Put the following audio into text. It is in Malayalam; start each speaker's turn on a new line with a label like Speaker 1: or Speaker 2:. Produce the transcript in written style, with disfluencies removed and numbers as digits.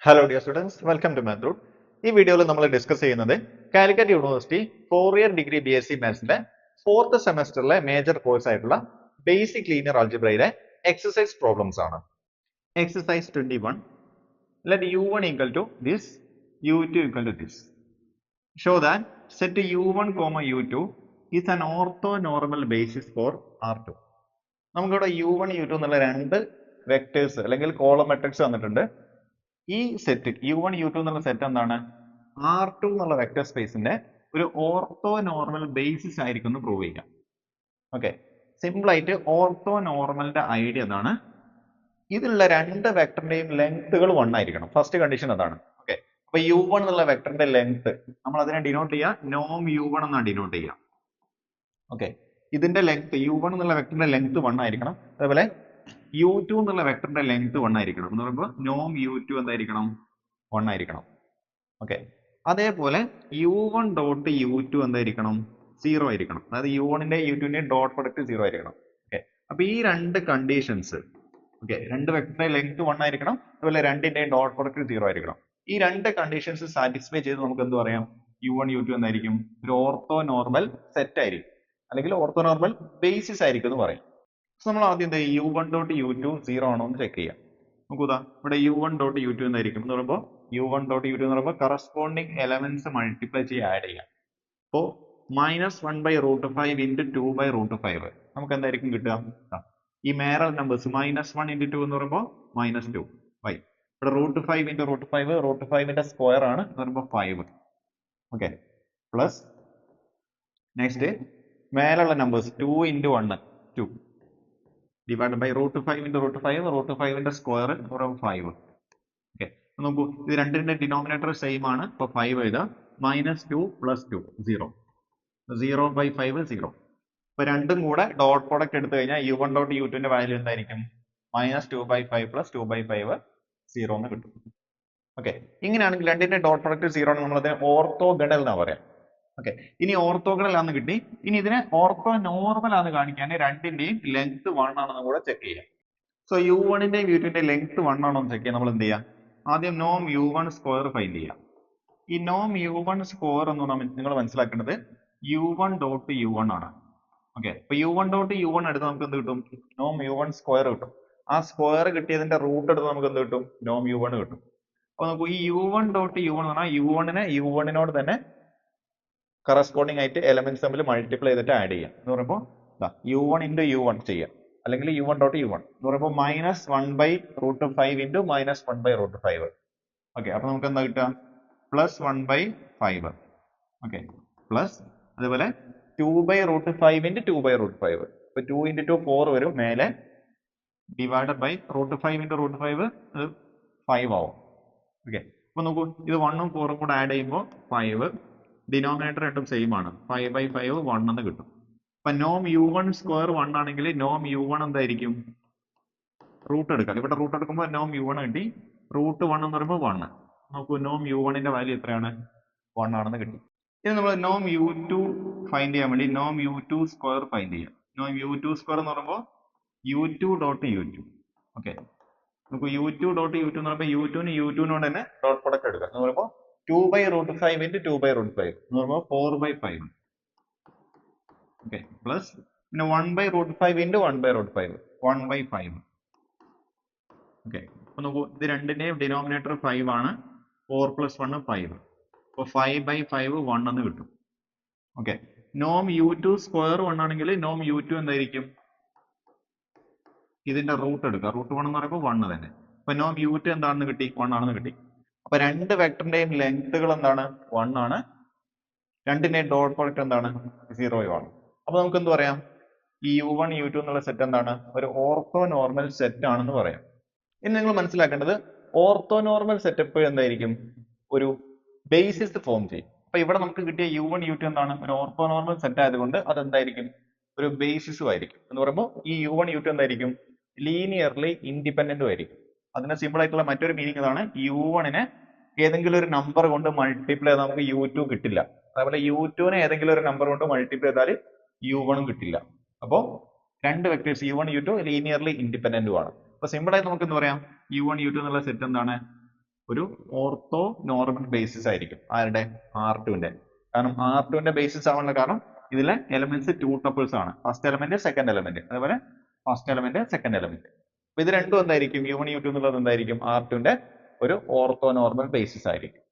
Speaker 1: Hello dear students, welcome to Mathroot. ഈ വീഡിയോയിൽ നമ്മൾ ഡിസ്കസ് ചെയ്യുന്നത് കാലിക്കറ്റ് യൂണിവേഴ്സിറ്റി 4-ഇയർ ഡിഗ്രി BSc മാത്സിന്റെ 4th സെമസ്റ്ററിലെ മേജർ കോഴ്സ് ആയിട്ടുള്ള ബേസിക് ലീനിയർ ആൾജിബ്രയിലെ എക്സസൈസ് പ്രോബ്ലംസ് ആണ്. Exercise 21. Let u1 equal to this, u2 equal to this. Show that set u1, u2 is an orthonormal basis for R2. നമുക്കിവിടെ u1 u2 എന്നുള്ള രണ്ട് വെക്ടേഴ്സ് അല്ലെങ്കിൽ കോളം മെട്രിക്സ് തന്നിട്ടുണ്ട്. ഈ സെറ്റ് u1 u2 എന്നുള്ള സെറ്റ് എന്താണ്? R2 എന്നുള്ള വെക്ടർ സ്പേസിന്റെ ഒരു ഓർത്തോ നോർമൽ ബേസിസ് ആയിരിക്കും എന്ന് പ്രൂവ് ചെയ്യാം. ഓക്കെ, സിമ്പിൾ ആയിട്ട് ഓർത്തോ നോർമലിന്റെ ഐഡിയ എന്താണ്? ഇതിലുള്ള രണ്ട് വെക്ടറിന്റെയും ലെങ്ത്തുകൾ 1 ആയിരിക്കണം. ഫസ്റ്റ് കണ്ടീഷൻ അതാണ്. ഓക്കെ, അപ്പൊ u1 എന്നുള്ള വെക്ടറിന്റെ ലെങ്ത് നമ്മൾ അതിനെ ഡിനോട്ട് ചെയ്യുക നോം u1 എന്നാണ് ഡിനോട്ട് ചെയ്യുക. ഓക്കെ, ഇതിന്റെ ലെങ്ത് u1 എന്നുള്ള വെക്ടറിന്റെ ലെങ്ത് 1 ആയിരിക്കണം. അതേപോലെ u2 എന്നുള്ള വെക്ടറിന്റെ ലെങ്ത് 1 ആയിരിക്കണം എന്ന് പറയുമ്പോൾ നോം u2 എന്തായിരിക്കണം? 1 ആയിരിക്കണം. ഓക്കെ, അതേപോലെ u1 ഡോട്ട് u2 എന്തായിരിക്കണം? 0 ആയിരിക്കണം. അതായത് u1 ന്റെ u2 ന്റെ ഡോട്ട് പ്രൊഡക്റ്റ് 0 ആയിരിക്കണം. ഓക്കെ, അപ്പൊ ഈ രണ്ട് കണ്ടീഷൻസ്, ഓക്കെ, രണ്ട് വെക്ടറിന്റെ ലെങ്ത് 1 ആയിരിക്കണം, അതുപോലെ രണ്ടിന്റെയും ഡോട്ട് പ്രൊഡക്റ്റ് 0 ആയിരിക്കണം. ഈ രണ്ട് കണ്ടീഷൻസ് സാറ്റിസ്ഫൈ ചെയ്ത് നമുക്ക് എന്ത് പറയാം? u1 u2 എന്തായിരിക്കും? ഒരു ഓർത്തോ നോർമൽ സെറ്റ് ആയിരിക്കും, അല്ലെങ്കിൽ ഓർത്തോ നോർമൽ ബേസിസ് ആയിരിക്കും എന്ന് പറയും. നമ്മൾ ആദ്യം എന്താ u1 ഡോട്ട് u2 0 ആണോ എന്ന് ചെക്ക് ചെയ്യാം. നോക്കൂതാ, ഇവിടെ u1 ഡോട്ട് u2 എന്തായിരിക്കും എന്ന് പറയുമ്പോൾ u1 ഡോട്ട് u2 എന്ന് പറയുമ്പോൾ കറസ്പോണ്ടിങ് എലമെന്റ്സ് മൾട്ടിപ്ലൈ ചെയ്ത് ആഡ് ചെയ്യാം. അപ്പോ -1/√5 ഇൻറ്റു 2/√5 നമുക്ക് എന്തായിരിക്കും കിട്ടുക? ഈ മേറൽ നമ്പേഴ്സ് -1 ഇൻറ്റു 2 എന്ന് പറയുമ്പോൾ -2 ഇവിടെ √5 ഇൻറ്റു √5 √5ന്റെ സ്ക്വയർ ആണ് എന്ന് പറയുമ്പോൾ 5. ഓക്കെ, പ്ലസ് നെക്സ്റ്റ് മേലുള്ള numbers 2 into 1 2 divided by √5 into √5 √5ന്റെ സ്ക്വയർ 5. ഓക്കെ, നോക്കൂ, ഇത് രണ്ടിന്റെ ഡിനോമിനേറ്റർ സെയിം ആണ്. അപ്പോൾ 5 എഴുതുക. -2 + 2 0 0/5 0. അപ്പൊ രണ്ടും കൂടെ ഡോട്ട് പ്രോഡക്റ്റ് എടുത്തു കഴിഞ്ഞാൽ u1 ഡോട്ട് u2 ന്റെ വാല്യൂ എന്തായിരിക്കും? -2/5 + 2/5 0 എന്ന് കിട്ടും. ഓക്കെ, ഇങ്ങനെയാണെങ്കിൽ രണ്ടിന്റെ ഡോട്ട് പ്രോഡക്റ്റ് 0 ആണ്, നമ്മൾ അതിനെ ഓർത്തോഗണൽ എന്നാ പറയാം. ഓക്കെ, ഇനി ഓർത്തോഗണൽ ആണെന്ന് കിട്ടി. ഇനി ഇതിനെ ഓർത്തോ നോർമൽ ആണെന്ന് കാണിക്കാൻ രണ്ടിന്റെയും ലെങ്ത് 1 ആണെന്ന് കൂടെ ചെക്ക് ചെയ്യാം. സോ u1 ന്റെയും u2 ന്റെയും ലെങ്ത് 1 ആണോ എന്ന് ചെക്ക് ചെയ്യാൻ നമ്മൾ എന്ത് ചെയ്യാം? ആദ്യം നോം u1 സ്ക്വയർ ഫൈൻഡ് ചെയ്യാം. ഈ നോം u1 സ്ക്വയർ എന്ന് നിങ്ങൾ മനസ്സിലാക്കേണ്ടത് u1 ഡോട്ട് u1 ആണ്. ഓക്കെ, അപ്പൊ u1 ഡോട്ട് u1 എടുത്ത് നമുക്ക് എന്ത് കിട്ടും? നോം u1 സ്ക്വയർ കിട്ടും. ആ സ്ക്വയർ കിട്ടിയതിന്റെ റൂട്ട് എടുത്ത് നമുക്ക് എന്ത് കിട്ടും? നോം u1 കിട്ടും. അപ്പൊ നമുക്ക് ഈ u1 ഡോട്ട് u1 എന്ന് പറഞ്ഞാൽ u1 നെ u1 നോട് തന്നെ കറസ്പോണ്ടിങ് ആയിട്ട് എലമെന്റ്സ് തമ്മിൽ മൾട്ടിപ്ലൈ ചെയ്തിട്ട് ആഡ് ചെയ്യാം. എന്ന് പറയുമ്പോൾ u1 ഇൻറ്റു u1 ചെയ്യാം, അല്ലെങ്കിൽ u1 ഡോട്ട് u1 എന്ന് പറയുമ്പോൾ -1/√5 ഇൻറ്റു -1/√5. ഓക്കെ, അപ്പൊ നമുക്ക് എന്താ കിട്ടുക? +1/5. ഓക്കെ, പ്ലസ് അതുപോലെ 2/√5 ഇൻറ്റു 2/√5. അപ്പൊ 2 ഇൻറ്റു 2 4 വരും മേലെ, ഡിവൈഡഡ് ബൈ √5 ഇൻറ്റു √5 അത് 5 ആവും. ഓക്കെ, അപ്പൊ നോക്കൂ, ഇത് 1ഉം 4ഉം കൂടെ ആഡ് ചെയ്യുമ്പോൾ 5, ഡിനോമിനേറ്റർ രണ്ടും സെയിം ആണ്. 5/5 1 എന്ന് കിട്ടും. അപ്പൊ നോം u1 സ്ക്വയർ 1 ആണെങ്കിൽ നോം u1 എന്തായിരിക്കും? റൂട്ട് എടുക്കാം. ഇവിടെ റൂട്ട് എടുക്കുമ്പോൾ നോം u1 കിട്ടി. √1 എന്ന് പറയുമ്പോൾ 1. നോക്കൂ, നോം u1 ന്റെ വാല്യൂ എത്രയാണ്? 1 ആണെന്ന് കിട്ടി. ഇനി നമ്മൾ നോം u2 ഫൈൻഡ് ചെയ്യാൻ വേണ്ടി നോം u2 സ്ക്വയർ ഫൈൻഡ് ചെയ്യാം. നോം u2 സ്ക്വയർ എന്ന് പറയുമ്പോൾ u2 ഡോട്ട് u2. ഓക്കെ, നമുക്ക് u2 ഡോട്ട് u2 എന്ന് പറയുമ്പോൾ u2 ന് u2 നോട് തന്നെ ഡോട്ട് പ്രൊഡക്റ്റ് എടുക്കാം. എന്ന് പറയുമ്പോൾ 2/√5 ഇൻറ്റു 2/√5 എന്ന് പറയുമ്പോൾ 4/5. ഓക്കെ, പ്ലസ് പിന്നെ 1/√5 ഇൻറ്റു 1/√5 1/5. ഓക്കെ, അപ്പൊ നോക്കൂ, ഇത് രണ്ടിന്റെയും ഡിനോമിനേറ്റർ 5 ആണ്. 4 + 1 5. അപ്പൊ 5/5 1 എന്ന് കിട്ടും. ഓക്കെ, നോം u2 സ്ക്വയർ 1 ആണെങ്കിൽ നോം u2 എന്തായിരിക്കും? ഇതിന്റെ റൂട്ട് എടുക്കുക. √1 എന്ന് പറയുമ്പോൾ 1 തന്നെ. അപ്പൊ നോം u2 എന്താണെന്ന് കിട്ടി? 1 ആണെന്ന് കിട്ടി. അപ്പൊ രണ്ട് വെക്ടറിന്റെയും ലെങ്ത്തുകൾ എന്താണ്? 1 ആണ്. രണ്ടിന്റെയും ഡോട്ട് പ്രോഡക്റ്റ് എന്താണ്? 0 ആണ്. അപ്പൊ നമുക്ക് എന്ത് പറയാം? ഈ u1 u2 എന്നുള്ള സെറ്റ് എന്താണ്? ഒരു ഓർത്തോ നോർമൽ സെറ്റ് ആണെന്ന് പറയാം. ഇനി നിങ്ങൾ മനസ്സിലാക്കേണ്ടത് ഓർത്തോ നോർമൽ സെറ്റപ്പ് എന്തായിരിക്കും? ഒരു ബേസിസ് ഫോം ചെയ്യും. അപ്പൊ ഇവിടെ നമുക്ക് കിട്ടിയ u1 u2 എന്താണ്? ഒരു ഓർത്തോ നോർമൽ സെറ്റ് ആയതുകൊണ്ട് അതെന്തായിരിക്കും? ഒരു ബേസിസും ആയിരിക്കും. എന്ന് പറയുമ്പോൾ ഈ u1 u2 എന്തായിരിക്കും? ലീനിയർലി ഇൻഡിപെൻഡന്റും ആയിരിക്കും. അതിന് സിമ്പിൾ ആയിട്ടുള്ള മറ്റൊരു മീനിങ് ഇതാണ്. u1 നെ ഏതെങ്കിലും ഒരു നമ്പർ കൊണ്ട് മൾട്ടിപ്ലൈ ചെയ്താൽ നമുക്ക് u2 കിട്ടില്ല. അതേപോലെ u2 നെ ഏതെങ്കിലും ഒരു നമ്പർ കൊണ്ട് മൾട്ടിപ്ലൈ ചെയ്താൽ u1 കിട്ടില്ല. അപ്പോൾ രണ്ട് വെക്ടേഴ്സ് u1 u2 ലീനിയർലി ഇൻഡിപെൻഡന്റും ആണ്. അപ്പൊ സിമ്പിൾ ആയിട്ട് നമുക്ക് എന്ത് പറയാം? u1 u2 എന്നുള്ള സെറ്റ് എന്താണ്? ഒരു ഓർത്തോ നോർമൽ ബേസിസ് ആയിരിക്കും. ആരുടെ? R2ന്റെ. കാരണം R2ന്റെ ബേസിസ് ആവാനുള്ള കാരണം ഇതിലെ എലമെന്റ്സ് 2 ടപ്പിൾസ് ആണ്. First element, second element. അതുപോലെ ഫസ്റ്റ് എലമെന്റ്, സെക്കൻഡ് എലമെന്റ്. അപ്പൊ ഇത് രണ്ടും എന്തായിരിക്കും? U1 U2 എന്നുള്ളത് എന്തായിരിക്കും? R2ന്റെ ഒരു ഓർത്തോ നോർമൽ ബേസിസ് ആയിരിക്കും.